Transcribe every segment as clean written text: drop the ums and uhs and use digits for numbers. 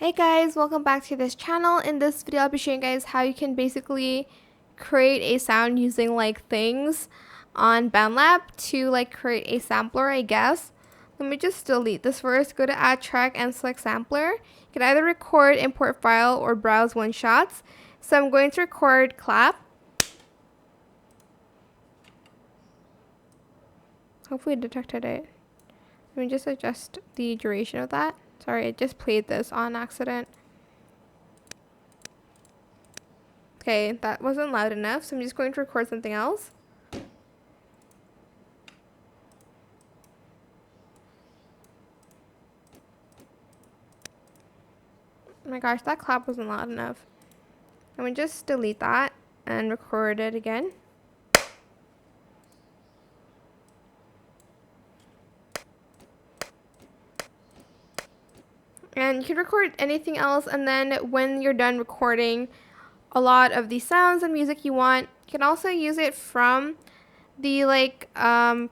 Hey guys, welcome back to this channel. In this video I'll be showing you guys how you can basically create a sound using like things on BandLab to like create a sampler, I guess. Let me just delete this first. Go to add track and select sampler. You can either record, import file, or browse one shots. So I'm going to record clap. Hopefully it detected it. Let me just adjust the duration of that. Sorry, I just played this on accident. Okay, that wasn't loud enough, so I'm just going to record something else. Oh my gosh, that clap wasn't loud enough. Let me just delete that and record it again. And you can record anything else, and then when you're done recording a lot of the sounds and music you want, you can also use it from the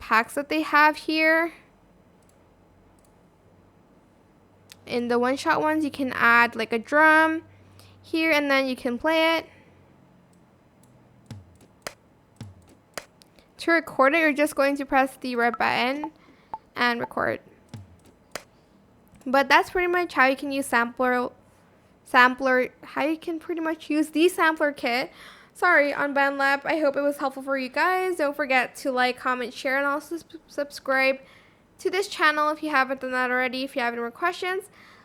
packs that they have here. In the one-shot ones, you can add like a drum here, and then you can play it. To record it, you're just going to press the red button and record. But that's pretty much how you can use how you can pretty much use the sampler kit, on BandLab. I hope it was helpful for you guys. Don't forget to like, comment, share, and also subscribe to this channel if you haven't done that already. If you have any more questions,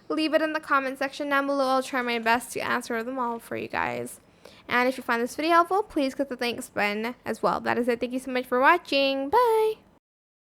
leave it in the comment section down below. I'll try my best to answer them all for you guys. And if you find this video helpful, please click the thanks button as well. That is it. Thank you so much for watching. Bye!